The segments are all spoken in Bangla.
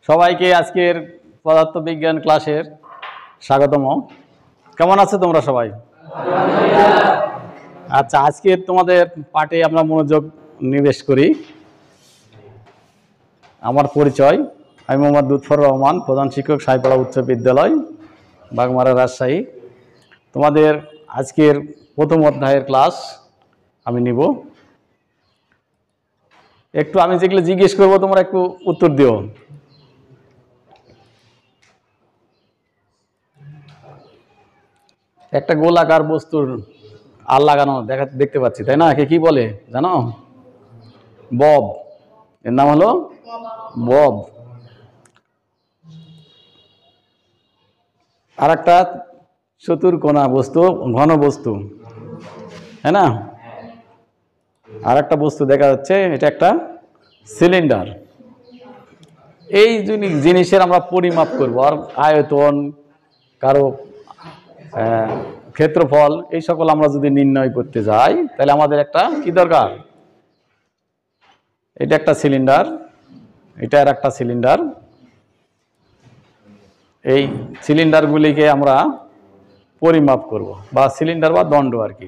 সবাইকে আজকের পদার্থবিজ্ঞান ক্লাসের স্বাগতম। কেমন আছো তোমরা সবাই? আচ্ছা, আজকের তোমাদের পাঠে আমরা মনোযোগ নিবেশ করি। আমার পরিচয়, আমি মোহাম্মদ লুৎফর রহমান, প্রধান শিক্ষক, সাইপাড়া উচ্চ বিদ্যালয়, বাগমারা, রাজশাহী। তোমাদের আজকের প্রথম অধ্যায়ের ক্লাস আমি নিব। একটু আমি যেগুলো জিজ্ঞেস করবো তোমরা একটু উত্তর দিও। একটা গোলাকার বস্তুর আর লাগানো দেখতে পাচ্ছি, তাই না? একে কি বলে জানো? বব। এর নাম হলো বব। আর একটা চতুর্কোণা বস্তু, ঘন বস্তু, হ্যাঁ না? আর একটা বস্তু দেখা যাচ্ছে, এটা একটা সিলিন্ডার। এই জিনিসের আমরা পরিমাপ করবো, আর আয়তন, কারো ক্ষেত্রফল, এই সকল আমরা যদি নির্ণয় করতে যাই তাহলে আমাদের একটা কি দরকার? এটা একটা সিলিন্ডার, এটা আর একটা সিলিন্ডার। এই সিলিন্ডারগুলিকে আমরা পরিমাপ করব, বা সিলিন্ডার বা দণ্ড আর কি।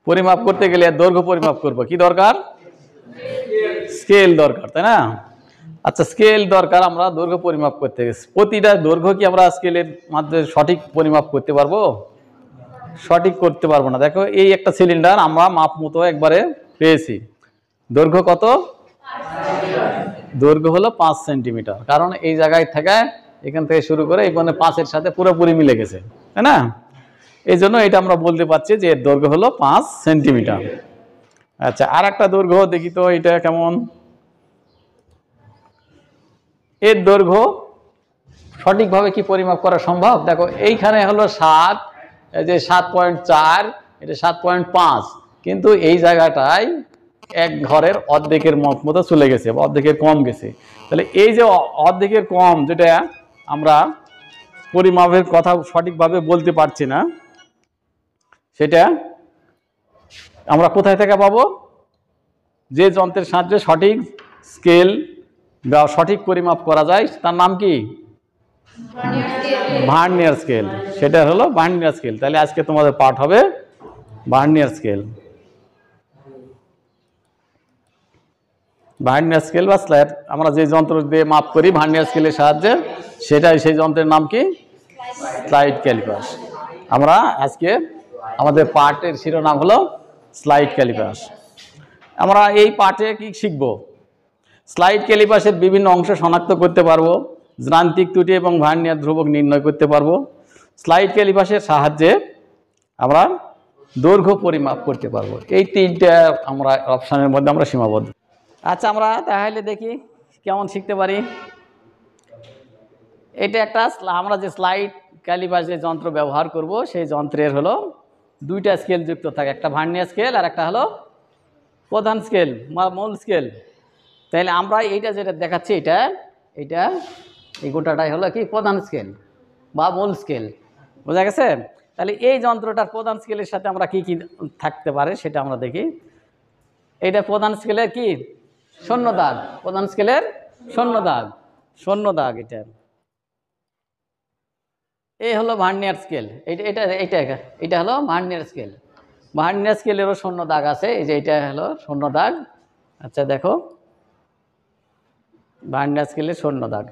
পরিমাপ করতে গেলে দৈর্ঘ্য পরিমাপ করব, কি দরকার? স্কেল দরকার, তাই না? আচ্ছা, স্কেল দরকার। আমরা দৈর্ঘ্য পরিমাপ করতে গেছি, প্রতিটা দৈর্ঘ্য কি আমরা স্কেলের মাধ্যমে সঠিক পরিমাপ করতে পারবো? সঠিক করতে পারবো না। দেখো, এই একটা সিলিন্ডার আমরা মাপ মতো একবারে পেয়েছি। দৈর্ঘ্য কত? দৈর্ঘ্য হলো 5 সেন্টিমিটার। কারণ এই জায়গায় থেকে এখান থেকে শুরু করে এই পর্যন্ত 5-এর সাথে পুরোপুরি মিলে গেছে, তাই না? এই জন্য এটা আমরা বলতে পারছি যে এর দৈর্ঘ্য হলো 5 সেন্টিমিটার। আচ্ছা, আর একটা দৈর্ঘ্য দেখি তো, এটা কেমন? এর দৈর্ঘ্য সঠিকভাবে কি পরিমাপ করা সম্ভব? দেখো, এইখানে হলো 7, এই যে 7.4, এটা 7.5, কিন্তু এই জায়গাটায় এক ঘরের অর্ধেকের মতো চলে গেছে, বা অর্ধেকের কম গেছে। তাহলে এই যে অর্ধেকের কম, যেটা আমরা পরিমাপের কথা সঠিকভাবে বলতে পারছি না, সেটা আমরা কোথায় থেকে পাবো? যে যন্ত্রের সাহায্যে সঠিক স্কেল বা সঠিক পরিমাপ করা যায় তার নাম কি? Vernier scale. সেটা হলো ভার্নিয়ার স্কেল। তাহলে আজকে তোমাদের পাঠ হবে ভার্নিয়ার স্কেল। ভার্নিয়ার স্কেল বা স্লাইড, আমরা যে যন্ত্র দিয়ে মাপ করি ভার্নিয়ার স্কেলের সাহায্যে, সেটাই সেই যন্ত্রের নাম কি? Slide callipers. আমরা আজকে আমাদের পাঠের শিরোনাম হলো স্লাইড ক্যালিপাস। আমরা এই পাঠে কি শিখব? স্লাইড ক্যালিপাসের বিভিন্ন অংশ শনাক্ত করতে পারবো, যান্ত্রিক ত্রুটি এবং ভার্নিয়ার ধ্রুবক নির্ণয় করতে পারবো। স্লাইড ক্যালিপাসের সাহায্যে আমরা দৈর্ঘ্য পরিমাপ করতে পারবো। এই তিনটা আমরা অপশনের মধ্যে আমরা সীমাবদ্ধ। আচ্ছা, আমরা তাহলে দেখি কেমন শিখতে পারি। এটা একটা, আমরা যে স্লাইড ক্যালিপাস যে যন্ত্র ব্যবহার করব, সেই যন্ত্রের হলো দুইটা স্কেল যুক্ত থাকে, একটা ভার্নিয়ার স্কেল আর একটা হলো প্রধান স্কেল বা মূল স্কেল। তাহলে আমরা এইটা যেটা দেখাচ্ছি, এটা এই গোটাটাই হলো কি? প্রধান স্কেল বা মূল স্কেল। বোঝা গেছে? তাহলে এই যন্ত্রটার প্রধান স্কেলের সাথে আমরা কি কি থাকতে পারে সেটা আমরা দেখি। এইটা প্রধান স্কেলের কি? শূন্য দাগ। প্রধান স্কেলের শূন্য দাগ, শূন্য দাগ। এই হলো ভার্নিয়ার স্কেল। এটা হলো ভার্নিয়ার স্কেল। ভার্নিয়ার স্কেলেরও শূন্য দাগ আছে, এই যে এটা হলো শূন্য দাগ। আচ্ছা, দেখো, ভার্নিয়ার স্কেলের শূন্য দাগ।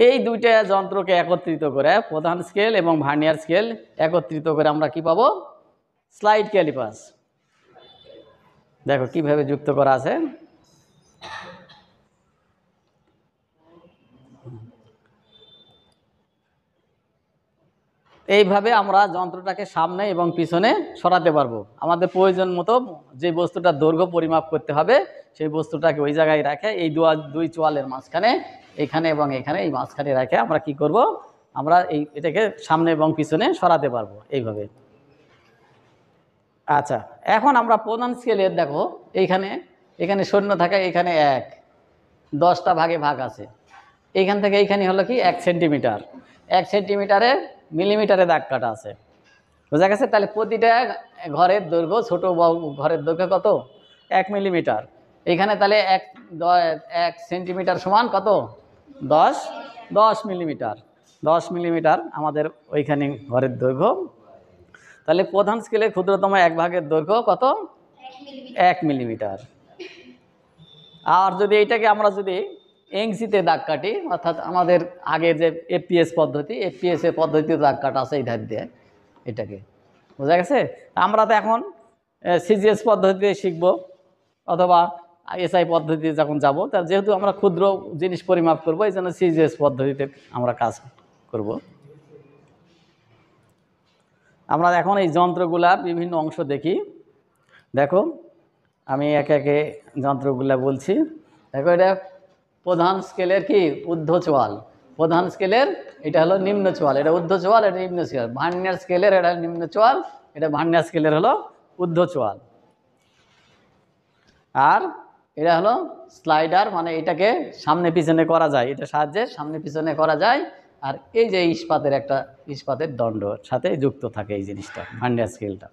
এই দুইটা যন্ত্রকে একত্রিত করে, প্রধান স্কেল এবং ভার্নিয়ার স্কেল একত্রিত করে আমরা কি পাবো? Slide callipers. দেখো কিভাবে যুক্ত করা আছে। এইভাবে আমরা যন্ত্রটাকে সামনে এবং পিছনে সরাতে পারবো। আমাদের প্রয়োজন মতো যে বস্তুটার দৈর্ঘ্য পরিমাপ করতে হবে, সেই বস্তুটাকে ওই জায়গায় রাখে, এই দুই চোয়ালের মাঝখানে, এখানে এবং এখানে, এই মাঝখানে রাখে আমরা কি করব? আমরা এটাকে সামনে এবং পিছনে সরাতে পারবো এইভাবে। আচ্ছা, এখন আমরা প্রধান স্কেলের দেখো, এখানে শূন্য থাকে, এখানে 10টা ভাগে ভাগ আছে। এইখান থেকে এইখানে হলো কি? 1 সেন্টিমিটার। 1 সেন্টিমিটারে মিলিমিটারে দাগ কাটা আছে। বোঝা গেছে? তাহলে প্রতিটা ঘরের দৈর্ঘ্য, ছোট ঘরের দৈর্ঘ্য কত? 1 মিলিমিটার। এইখানে তাহলে 1 সেন্টিমিটার সমান কত? 10 মিলিমিটার। 10 মিলিমিটার আমাদের ওইখানে ঘরের দৈর্ঘ্য। তাহলে প্রধান স্কেলের ক্ষুদ্রতম এক ভাগের দৈর্ঘ্য কত? 1 মিলিমিটার। আর যদি এইটাকে আমরা যদি এংসিতে দাগ কাটি, অর্থাৎ আমাদের আগে যে এফপিএস পদ্ধতি, এফপিএস এর পদ্ধতিতে দাগ কাটা আছে এই ধার দিয়ে, এটাকে বোঝা গেছে। আমরা তো এখন সিজিএস পদ্ধতিতে শিখব অথবা এসআই পদ্ধতিতে যখন যাব, তা যেহেতু আমরা ক্ষুদ্র জিনিস পরিমাপ করব, এই জন্য সিজিএস পদ্ধতিতে আমরা কাজ করব। আমরা এখন এই যন্ত্রগুলার বিভিন্ন অংশ দেখি। দেখো আমি একে একে যন্ত্রগুলা বলছি। দেখো এটা প্রধান স্কেলের কি ঊর্ধ্ব চোয়াল, প্রধান স্কেলের এটা হলো নিম্ন চোয়াল, এটা ঊর্ধ্ব চোয়াল, এটা নিম্ন চোয়াল। ভার্নিয়ার স্কেলের এটা নিম্ন চোয়াল, এটা ভার্নিয়ার স্কেলের হলো ঊর্ধ্ব চোয়াল। আর এটা হলো স্লাইডার, মানে এটাকে সামনে পিছনে করা যায়, এটা সাহায্যে সামনে পিছনে করা যায়। আর এই যে ইস্পাতের একটা ইস্পাতের দণ্ড সাথে যুক্ত থাকে এই জিনিসটা, ভার্নিয়ার স্কেলটা।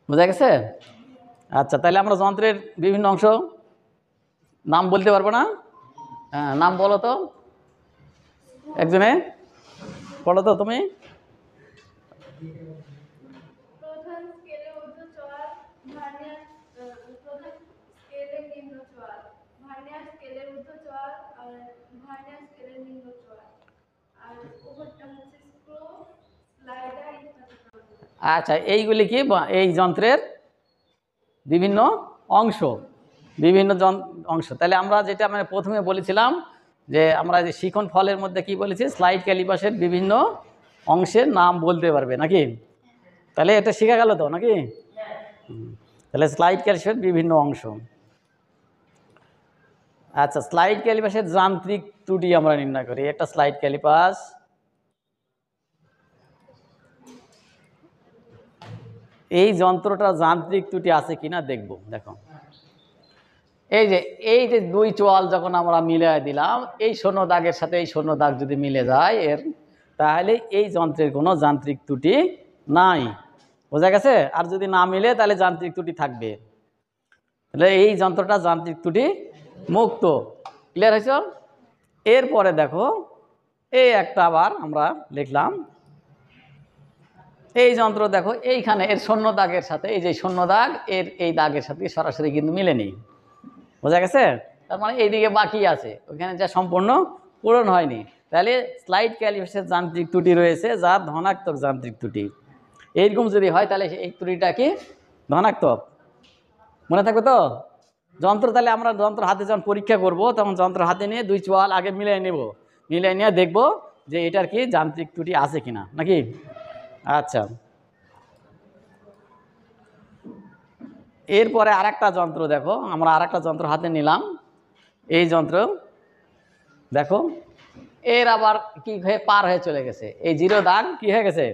বোঝা গেছে? আচ্ছা, তাহলে আমরা যন্ত্রের বিভিন্ন অংশ নাম বলতে পারবো না? হ্যাঁ, নাম বলো তো একজনে, বলো তো তুমি। আচ্ছা, এইগুলি কি এই যন্ত্রের বিভিন্ন অংশ, বিভিন্ন অংশ। তাহলে আমরা যেটা মানে প্রথমে বলেছিলাম যে আমরা যে শিখন ফলের মধ্যে কি বলেছি, স্লাইড ক্যালিপাসের বিভিন্ন অংশের নাম বলতে পারবে নাকি? তাহলে এটা শেখা গেল তো নাকি? তাহলে স্লাইড ক্যালিপাসের বিভিন্ন অংশ। আচ্ছা, স্লাইড ক্যালিপাসের যান্ত্রিক ত্রুটি আমরা নির্ণয় করি। একটা স্লাইড ক্যালিপাস, এই যন্ত্রটা যান্ত্রিক ত্রুটি আছে কিনা দেখব। দেখো এই যে দুই চোয়াল যখন আমরা মিলিয়ে দিলাম, এই শূন্য দাগের সাথে এই শূন্য দাগ যদি মিলে যায় এর, তাহলে এই যন্ত্রের কোনো যান্ত্রিক ত্রুটি নাই। বোঝা গেছে? আর যদি না মিলে তাহলে যান্ত্রিক ত্রুটি থাকবে। তাহলে এই যন্ত্রটা যান্ত্রিক ত্রুটি মুক্ত। ক্লিয়ার হয়েছ? এরপরে দেখো এই একটা আবার আমরা লিখলাম, এই যন্ত্র দেখো এইখানে এর শূন্য দাগের সাথে এই যে শূন্য দাগ এর এই দাগের সাথে সরাসরি কিন্তু মিলেনি। বোঝা গেছে? তার মানে এইদিকে বাকি আছে, ওইখানে যা সম্পূর্ণ পূরণ হয়নি। তাহলে স্লাইড ক্যালিপাসের যান্ত্রিক ত্রুটি রয়েছে যা ধনাত্মক যান্ত্রিক ত্রুটি। এইরকম যদি হয় তাহলে এই ত্রুটিটা কি ধনাত্মক। মনে থাকবে তো? যন্ত্র তাহলে আমরা যন্ত্র হাতে যখন পরীক্ষা করব তখন যন্ত্র হাতে নিয়ে দুই চোয়াল আগে মিলিয়ে নেব, মিলিয়ে নিয়ে দেখব যে এটার কি যান্ত্রিক ত্রুটি আছে কিনা নাকি। আচ্ছা, এরপরে আরেকটা যন্ত্র দেখো, আমরা আরেকটা যন্ত্র হাতে নিলাম। এই যন্ত্র দেখো এর আবার কি হয়ে পার হয়ে চলে গেছে, এই জিরো দাগ কি হয়ে গেছে,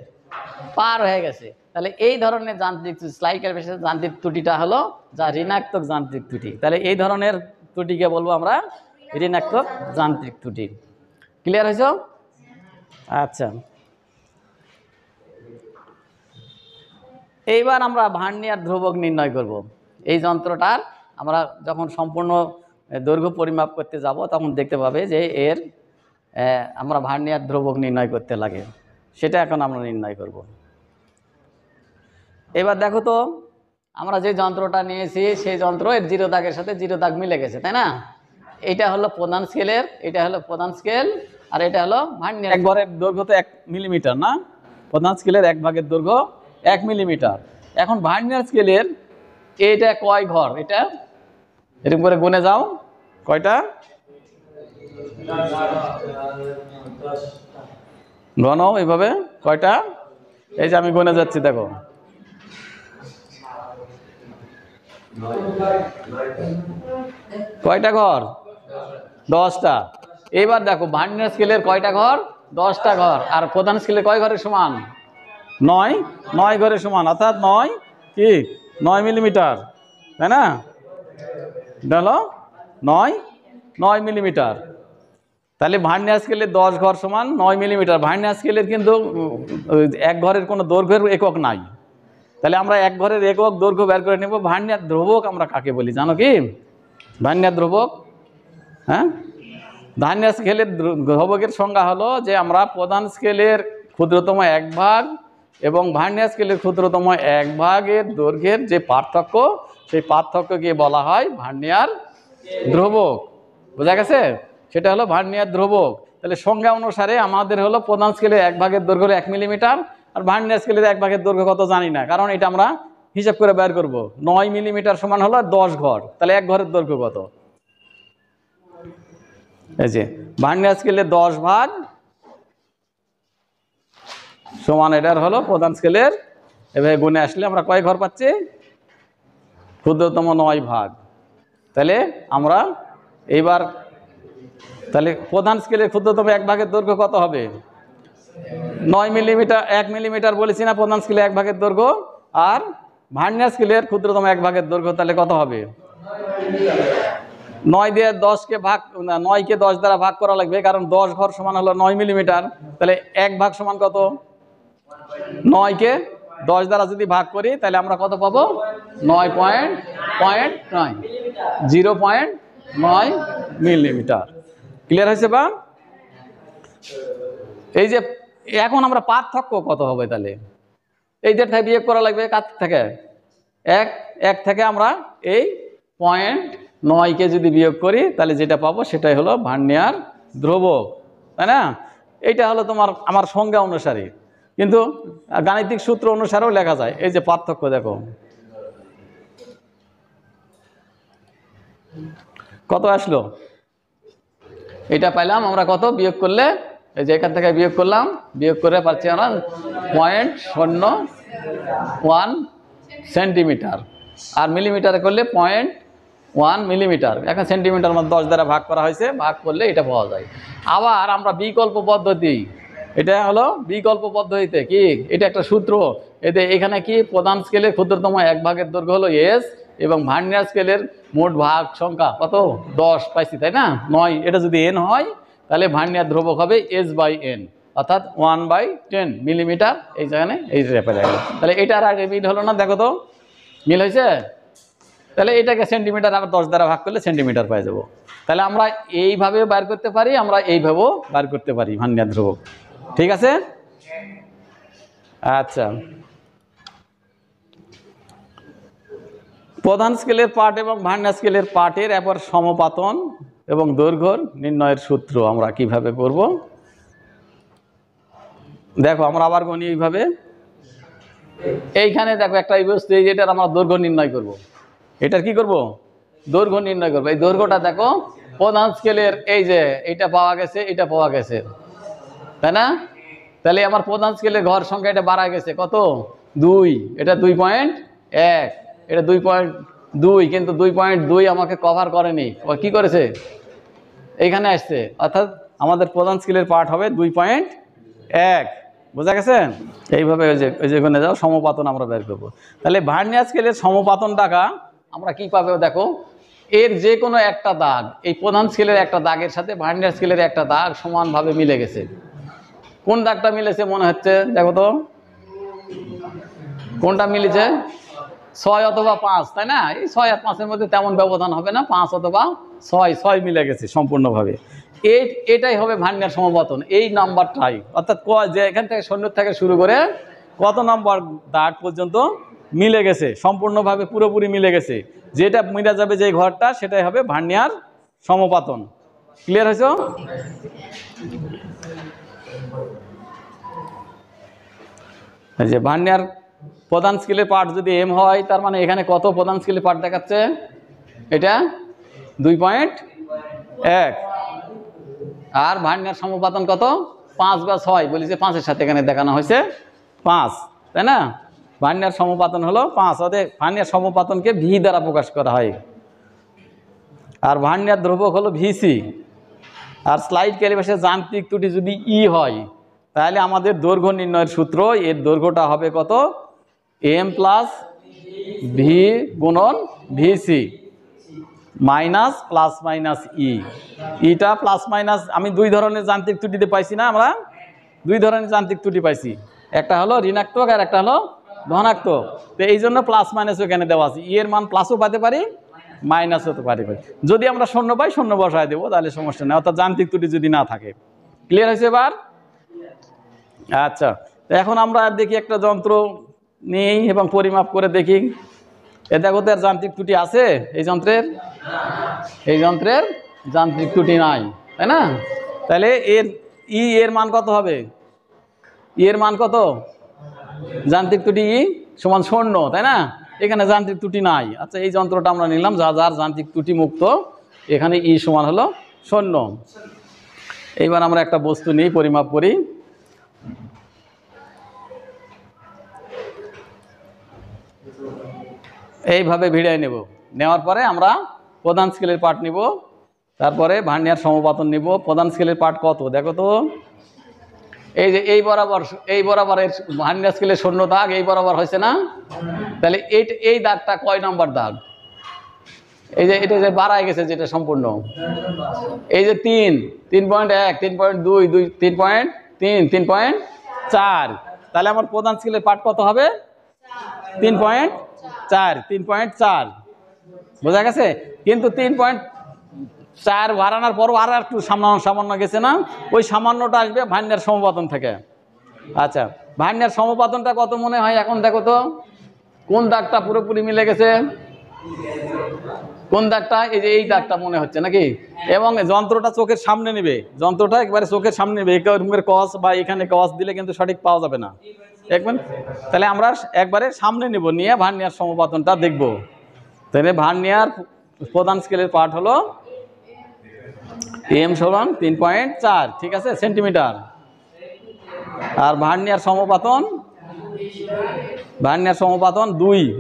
পার হয়ে গেছে। তাহলে এই ধরনের যান্ত্রিক স্লাইড ক্যালিপাসের যান্ত্রিক ত্রুটিটা হলো যা ঋণাত্মক যান্ত্রিক ত্রুটি। তাহলে এই ধরনের ত্রুটিকে বলবো আমরা ঋণাত্মক যান্ত্রিক ত্রুটি। ক্লিয়ার হয়েছ? আচ্ছা, এইবার আমরা ভার্নিয়ার ধ্রুবক নির্ণয় করব। এই যন্ত্রটার আমরা যখন সম্পূর্ণ দৈর্ঘ্য পরিমাপ করতে যাব তখন দেখতে পাবে যে এর আমরা ভার্নিয়ার ধ্রুবক নির্ণয় করতে লাগে, সেটা এখন আমরা নির্ণয় করব। এবার দেখো তো আমরা যে যন্ত্রটা নিয়েছি সেই যন্ত্র এর জিরো দাগের সাথে জিরো দাগ মিলে গেছে, তাই না? এটা হলো প্রধান স্কেলের, এটা হলো প্রধান স্কেল, আর এটা হলো ভার্নিয়ার। এক ঘরের দৈর্ঘ্য তো 1 মিলিমিটার না? প্রধান স্কেলের এক ভাগের দৈর্ঘ্য 1 মিলিমিটার। এখন ভার্নিয়ার স্কেলের এটা কয় ঘর, এটা এরকম করে গুনে যাও, কয়টা গণ এইভাবে, কয়টা? এই যে আমি গুনে যাচ্ছি, দেখো কয়টা ঘর, 10টা। এবার দেখো ভার্নিয়ার স্কেলের কয়টা ঘর, 10টা ঘর। আর প্রধান স্কেলের কয় ঘরের সমান, 9 ঘরের সমান, অর্থাৎ 9 কি 9 মিলিমিটার, তাই না? হলো 9 মিলিমিটার। তাহলে ভার্নিয়ার স্কেলের 10 ঘর সমান 9 মিলিমিটার। ভার্নিয়ার স্কেলের কিন্তু এক ঘরের কোনো দৈর্ঘ্যের একক নাই। তাহলে আমরা এক ঘরের একক দৈর্ঘ্য বের করে নেব। ভার্নিয়ার ধ্রুবক আমরা কাকে বলি জানো কি? ভার্নিয়ার ধ্রুবক। হ্যাঁ, ভার্নিয়ার স্কেলের ধ্রুবকের সংজ্ঞা হলো যে আমরা প্রধান স্কেলের ক্ষুদ্রতম 1 ভাগ এবং ভার্নিয়ার স্কেলের ক্ষুদ্রতম 1 ভাগের দৈর্ঘ্যের যে পার্থক্য, সেই পার্থক্যকে বলা হয় ভার্নিয়ার ধ্রুবক। বোঝা গেছে? সেটা হলো ভার্নিয়ার ধ্রুবক। তাহলে সংজ্ঞা অনুসারে আমাদের হলো প্রধান স্কেলের 1 ভাগের দৈর্ঘ্য হলো 1 মিলিমিটার, আর ভার্নিয়ার স্কেলের 1 ভাগের দৈর্ঘ্য কত জানি না, কারণ এটা আমরা হিসাব করে বের করব। 9 মিলিমিটার সমান হলো 10 ঘর, তাহলে 1 ঘরের দৈর্ঘ্য কত? এই যে ভার্নিয়ার স্কেলের 10 ভাগ সমান এটার হলো প্রধান স্কেলের, এভাবে গুণে আসলে আমরা কয় ঘর পাচ্ছি? ক্ষুদ্রতম 9 ভাগ। তাহলে আমরা এইবার তাহলে প্রধান স্কেলের ক্ষুদ্রতম 1 ভাগের দৈর্ঘ্য কত হবে? 9 মিলিমিটার, 1 মিলিমিটার বলেছি না প্রধান স্কেলে 1 ভাগের দৈর্ঘ্য, আর ভার্নিয়ার স্কেলের ক্ষুদ্রতম 1 ভাগের দৈর্ঘ্য তাহলে কত হবে? 9 দিয়ে 10কে ভাগ, 9কে 10 দ্বারা ভাগ করা লাগবে, কারণ 10 ঘর সমান হলো 9 মিলিমিটার। তাহলে 1 ভাগ সমান কত? 9কে 10 দ্বারা যদি ভাগ করি তাহলে আমরা কত পাবো? 9.9 0.9 মিলিমিটার। ক্লিয়ার হয়েছে বা? এই যে এখন আমরা পার্থক্য কত হবে তাহলে? এই যে থেকে বিয়োগ করা লাগবে, কার থেকে? 1 থেকে আমরা এই 0.9কে যদি বিয়োগ করি তাহলে যেটা পাবো সেটাই হলো ভার্নিয়ার ধ্রুবক, তাই না? এইটা হলো তোমার আমার সংজ্ঞা অনুসারে, কিন্তু গাণিতিক সূত্র অনুসারেও লেখা যায়। এই যে পার্থক্য দেখো কত আসলো, এটা পাইলাম আমরা কত বিয়োগ করলে, এই যে এখান থেকে বিয়োগ করলাম, বিয়োগ করে পাচ্ছি আমরা 0.01 সেন্টিমিটার, আর মিলিমিটারে করলে 0.1 মিলিমিটার। এখন সেন্টিমিটার মধ্যে 10 দ্বারা ভাগ করা হয়েছে, ভাগ করলে এটা পাওয়া যায়। আবার আমরা বিকল্প পদ্ধতি, এটা হলো বিকল্প পদ্ধতিতে কি, এটা একটা সূত্র, এতে এখানে কি প্রধান স্কেলের ক্ষুদ্রতম 1 ভাগের দৈর্ঘ্য হলো S, এবং ভার্নিয়ার স্কেলের মোট ভাগ সংখ্যা কত? 10 পাইছি, তাই না? 9, এটা যদি n হয় তাহলে ভার্নিয়ার ধ্রুবক হবে S/n, অর্থাৎ 1/10 মিলিমিটার। এই জায়গায় এই পেয়ে গেল। তাহলে এটা আর মিল হলো না? দেখো তো মিল হয়েছে? তাহলে এটাকে সেন্টিমিটার আবার 10 দ্বারা ভাগ করলে সেন্টিমিটার পেয়ে যাবো। তাহলে আমরা এইভাবে বার করতে পারি, আমরা এইভাবেও বার করতে পারি ভার্নিয়ার ধ্রুবক। ঠিক আছে? আচ্ছা, প্রধান স্কেলের পার্ট এবং ভার্নিয়ার স্কেলের পার্টের এরপর সমপাতন এবং দৈর্ঘ্য নির্ণয়ের সূত্র আমরা কিভাবে করব দেখো। আমরা আবার গণি এইভাবে, এইখানে দেখো একটা বস্তু, এটার আমরা দৈর্ঘ্য নির্ণয় করব। এটার কি করব? দৈর্ঘ্য নির্ণয় করব। এই দৈর্ঘ্যটা দেখো প্রধান স্কেলের, এই যে এটা পাওয়া গেছে, এটা পাওয়া গেছে, তাই না? তাহলে আমার প্রধান স্কেলের ঘর সংখ্যা এটা বাড়া গেছে কত? 2, এটা 2.1, এটা 2.2, কিন্তু 2.2 আমাকে কভার করেনি, ও কি করেছে? এইখানে আসছে, অর্থাৎ আমাদের প্রধান স্কেলের পার্ট হবে 2.1। বোঝা গেছে? এইভাবে ওই যে ওখানে যাও, সমপাতন আমরা বের করবো। তাহলে ভার্নিয়ার স্কেলের সমপাতন টাকা আমরা কি পাবো দেখো, এর যে কোনো একটা দাগ, এই প্রধান স্কেলের একটা দাগের সাথে ভার্নিয়ার স্কেলের একটা দাগ সমানভাবে মিলে গেছে। কোন দাগটা মিলেছে মনে হচ্ছে দেখো তো, কোনটা মিলেছে? 6 অথবা 5, তাই না? এই 6 আর 5-এর মধ্যে তেমন ব্যবধান হবে না, 5 অথবা 6 মিলে গেছে সম্পূর্ণভাবে। এটাই হবে ভার্নিয়ার সমপাতন, এই নাম্বারটাই, অর্থাৎ যে এখান থেকে 0 থেকে শুরু করে কত নম্বর দাগ পর্যন্ত মিলে গেছে, সম্পূর্ণভাবে পুরোপুরি মিলে গেছে, যেটা মিলে যাবে যে ঘরটা, সেটাই হবে ভার্নিয়ার সমপাতন। ক্লিয়ার হয়েছে? এই যে ভার্নিয়ার প্রধান স্কেলের পার্ট যদি m হয়, তার মানে এখানে কত প্রধান স্কেলের পার্ট দেখাচ্ছে? এটা 2.1, আর ভার্নিয়ার সমপাতন কত? 5 বা 6 বলেছে, 5-এর সাথে এখানে দেখানো হয়েছে 5, তাই না? ভার্নিয়ার সমপাতন হলো 5, অতএব ভার্নিয়ার সমপাতনকে ভি দ্বারা প্রকাশ করা হয়, আর ভার্নিয়ার ধ্রুবক হলো VC। আর স্লাইড ক্যালিপারের যান্ত্রিক ত্রুটি যদি ই হয়, তাহলে আমাদের দৈর্ঘ্য নির্ণয়ের সূত্র, এর দৈর্ঘ্যটা হবে কত? m + v গুণন VC minus plus minus E. ইটা প্লাস মাইনাস, আমি 2 ধরনের যান্ত্রিক ত্রুটিতে পাইছি না, আমরা 2 ধরনের যান্ত্রিক ত্রুটি পাইছি, একটা হলো ঋণাত্মক আর একটা হলো ধনাত্মক। তো এই জন্য প্লাস মাইনাস এখানে দেওয়া আছে, ই এর মান প্লাসও পেতে পারি মাইনাস হতে পারে। যদি আমরা শূন্য পাই শূন্য বসায় দেবো, তাহলে সমস্যা নেই, অর্থাৎ যান্ত্রিক ত্রুটি যদি না থাকে। ক্লিয়ার হয়েছে এবার? আচ্ছা, এখন আমরা দেখি একটা যন্ত্র নিই এবং পরিমাপ করে দেখি। এ দেখো তো এর যান্ত্রিক ত্রুটি আছে? এই যন্ত্রের যান্ত্রিক ত্রুটি নাই, তাই না? তাহলে এর মান কত হবে? এর মান কত? যান্ত্রিক ত্রুটি সমান শূন্য, তাই না? এখানে যান্ত্রিক ত্রুটি নাই। আচ্ছা, এই যন্ত্রটা আমরা নিলাম যার যান্ত্রিক ত্রুটি মুক্ত, এখানে সমান হলো শূন্য। এইবার আমরা একটা বস্তু নিই, পরিমাপ করি। এইভাবে ভিড়াই নেব। নেওয়ার পরে আমরা প্রধান স্কেলের পার্ট নিব, তারপরে ভার্নিয়ার সমপাতন নিব। প্রধান স্কেলের পার্ট কত দেখো তো? এই যে এই বরাবরের ভার্নিয়ার স্কেলের শূন্য দাগ এই বরাবর হয়েছে না? তাহলে এই দাগটা কয় নম্বর দাগ? এই যে এটা যে বাড়ায় গেছে, যেটা সম্পূর্ণ, এই যে 3.1, 3.2, 3.3, 3.4। তাহলে আমার প্রধান স্কেলের পার্ট কত হবে? 3.4। বোঝা গেছে? কিন্তু 3.4 বাড়ানোর পরও আর একটু সামান্য গেছে না? ওই সামান্যটা আসবে ভার্নিয়ার সমপাতন থেকে। আচ্ছা, ভার্নিয়ার সমপাতনটা কত মনে হয় এখন দেখো তো? কোন দাগটা পুরোপুরি মিলে গেছে? কোন দাগটা? এই যে এই দাগটা মনে হচ্ছে নাকি? এবং যন্ত্রটা চোখের সামনে নেবে, যন্ত্রটা একবারে চোখের সামনে নেবে। এখানে কস বা এখানে কস দিলে কিন্তু সঠিক পাওয়া যাবে না। দেখবেন? তাহলে আমরা একবারে সামনে নেব, নিয়ে ভার্নিয়ার সমপাতনটা দেখব। তাহলে ভার্নিয়ার প্রধান স্কেলের পার্ট হলো এম সমান 3.4, ঠিক আছে, সেন্টিমিটার। আর ভার্নিয়ার সমপাতন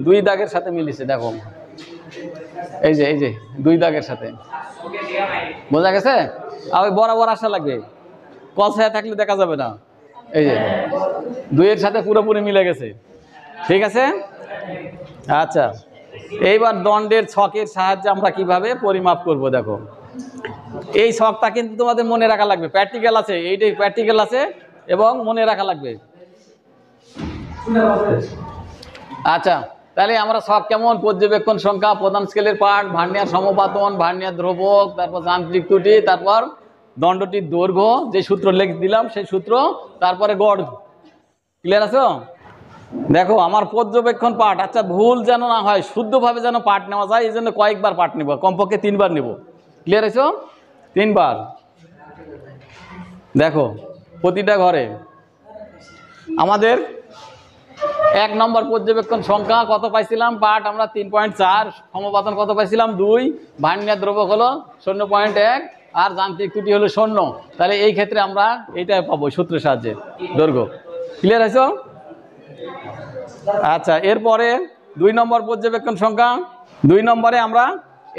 2 দাগের সাথে মিলিছে, দেখো এই যে 2 দাগের সাথে। বোঝা গেছে? আর ওই বরাবর আসা লাগবে, কস হয়ে থাকলে দেখা যাবে না। এই যে 2 এর সাথে পুরোপুরি মিলে গেছে, ঠিক আছে। আচ্ছা, এইবার দণ্ডের ছকের সাহায্যে আমরা কিভাবে পরিমাপ করব দেখো। এই ছকটা কিন্তু তোমাদের মনে রাখা লাগবে, প্র্যাকটিক্যাল আছে, এইটাই প্র্যাকটিক্যাল আছে এবং মনে রাখা লাগবে। আচ্ছা, তাহলে আমরা ছক কেমন? পর্যবেক্ষণ সংখ্যা, প্রধান স্কেলের পার্ট, ভার্নিয়ার সমপাতন, ভার্নিয়ার ধ্রুবক, তারপর যান্ত্রিক ত্রুটি, তারপর দণ্ডটির দৈর্ঘ্য, যে সূত্র লিখে দিলাম সেই সূত্র, তারপরে গড়। ক্লিয়ার আছো? দেখো আমার পর্যবেক্ষণ পার্ট, আচ্ছা ভুল যেন না হয়, শুদ্ধভাবে যেন পার্ট নেওয়া যায়, এই জন্য কয়েকবার পার্ট নেব, কমপক্ষে 3 বার নেব। ক্লিয়ার আছো? 3 বার। দেখো প্রতিটা ঘরে আমাদের 1 নম্বর পর্যবেক্ষণ সংখ্যা কত পাইছিলাম? পার্ট আমরা 3.4, সমপাতন কত পাইছিলাম? 2, ভার্নিয়ার ধ্রুবক হলো 0.1, আর যান্ত্রিক ত্রুটি হলো 0। তাহলে এই ক্ষেত্রে আমরা এইটা পাবো সূত্রের সাহায্যে, দৈর্ঘ্য। ক্লিয়ার আছো? আচ্ছা, এরপরে 2 নম্বর পর্যবেক্ষণ সংখ্যা। 2 নম্বরে আমরা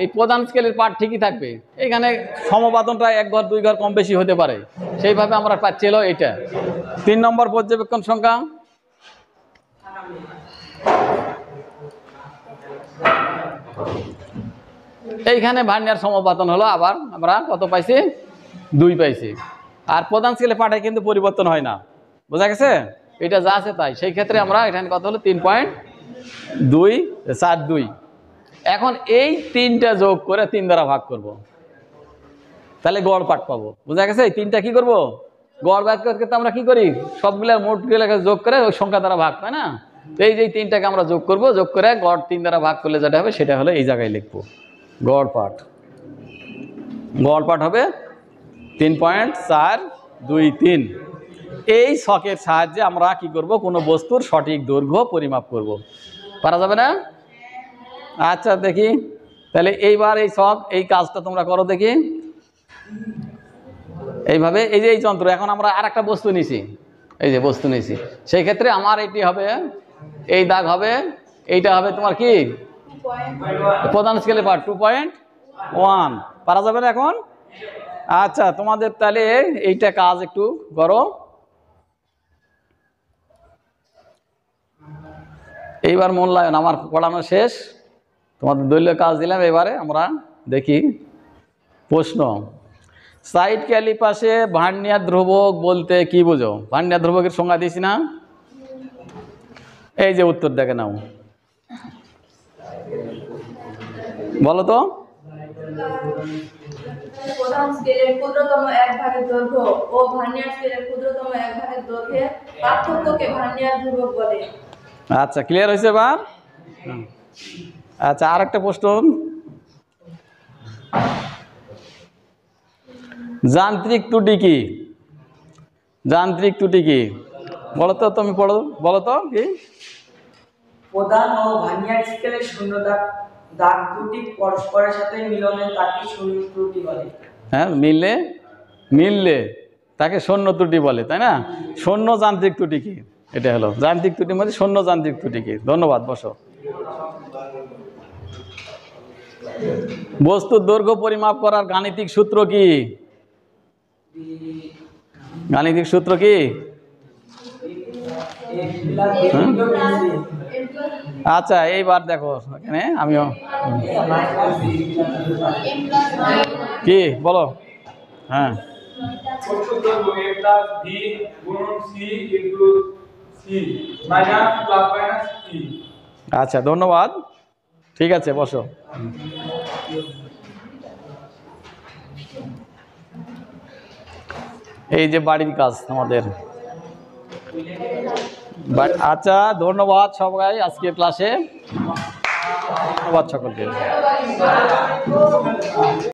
এই প্রধান স্কেলের পার্ট ঠিকই থাকবে, এখানে সমপাতনটা 1 ঘর 2 ঘর কম বেশি হতে পারে, সেইভাবে আমরা পাচ্ছি হলো এইটা। 3 নম্বর পর্যবেক্ষণ সংখ্যা। এইখানে ভার্নিয়ার সমপাতন হলো, আবার আমরা কত পাইছি? 2 পাইছি। আর প্রধান স্কেলের পার্টে কিন্তু পরিবর্তন হয় না। বোঝা গেছে? এটা যা আছে তাই। সেই ক্ষেত্রে আমরা এখানে কত হলো? 3.242। এখন এই 3টা যোগ করে 3 দ্বারা ভাগ করব, তাহলে গড় পার্ট পাবো। বোঝা গেছে? এই 3টা কি করব? গড় ভাগ করতে আমরা কি করি? সবগুলা মোটগুলোকে যোগ করে ওই সংখ্যা দ্বারা ভাগ, তাই না? তো এই যে 3টাকে আমরা যোগ করব, যোগ করে গড় 3 দ্বারা ভাগ করলে যেটা হবে সেটা হলো এই জায়গায় লিখবো গড় পার্ট। গড় পার্ট হবে 3.423। এই ছকের সাহায্যে আমরা কি করব? কোনো বস্তুর সঠিক দৈর্ঘ্য পরিমাপ করব। পারা যাবে না? আচ্ছা দেখি, তাহলে এইবার এই ছক, এই কাজটা তোমরা করো দেখি। এইভাবে এই যে এই যন্ত্র, এখন আমরা আর একটা বস্তু নিছি, এই যে বস্তু নিছি, সেই ক্ষেত্রে আমার এটি হবে, এই দাগ হবে, এইটা হবে তোমার কি? প্রধান স্কেলের পার্ট 2.1। পারা যাবে না এখন? আচ্ছা, তোমাদের তাহলে এইটা কাজ একটু করো। এইবার মূল্যায়ন আমার পড়ানো শেষ, তোমাদের দলীয় কাজ দিলাম। এবারে আমরা দেখি প্রশ্ন। সাইড ক্যালিপাসে ভার্নিয়ার ধ্রুবক বলতে কি বোঝো? ভার্নিয়ার ধ্রুবকের সংজ্ঞা দিয়েছি না? এই যে উত্তর দেখে নাও। বলো তো। প্রধান স্কেলের ক্ষুদ্রতম এক ভাগের দৈর্ঘ্য ও ভার্নিয়ার স্কেলের ক্ষুদ্রতম এক ভাগের দৈর্ঘ্যের পার্থক্যকে ভার্নিয়ার ধ্রুবক বলে। আচ্ছা, ক্লিয়ার হয়েছে এবার? আচ্ছা, আর একটা প্রশ্ন, যান্ত্রিক ত্রুটি কি? যান্ত্রিক ত্রুটি কি বলো তো, তুমি পড়ো, বলো তো কি? প্রধান ও ভার্নিয়ার স্কেলের শূন্য দাগ দুটি পরস্পরের সাথে মিলনে তাকে শূন্য ত্রুটি বলে। হ্যাঁ, মিললে তাকে শূন্য ত্রুটি বলে, তাই না? শূন্য যান্ত্রিক ত্রুটি কি? এটা হলো যান্ত্রিক ত্রুটির মধ্যে শূন্য যান্ত্রিক ত্রুটি কি। ধন্যবাদ, বসো। বস্তুর দৈর্ঘ্য পরিমাপ করার গাণিতিক সূত্র কি? গাণিতিক সূত্র কি? আচ্ছা, এইবার দেখো এখানে আমিও কি বলো। হ্যাঁ, আচ্ছা, ধন্যবাদ। ঠিক আছে, বসো। এই যে বাড়ির কাজ আমাদের। আচ্ছা, ধন্যবাদ সবাই আজকের ক্লাসে। ধন্যবাদ সকলকে।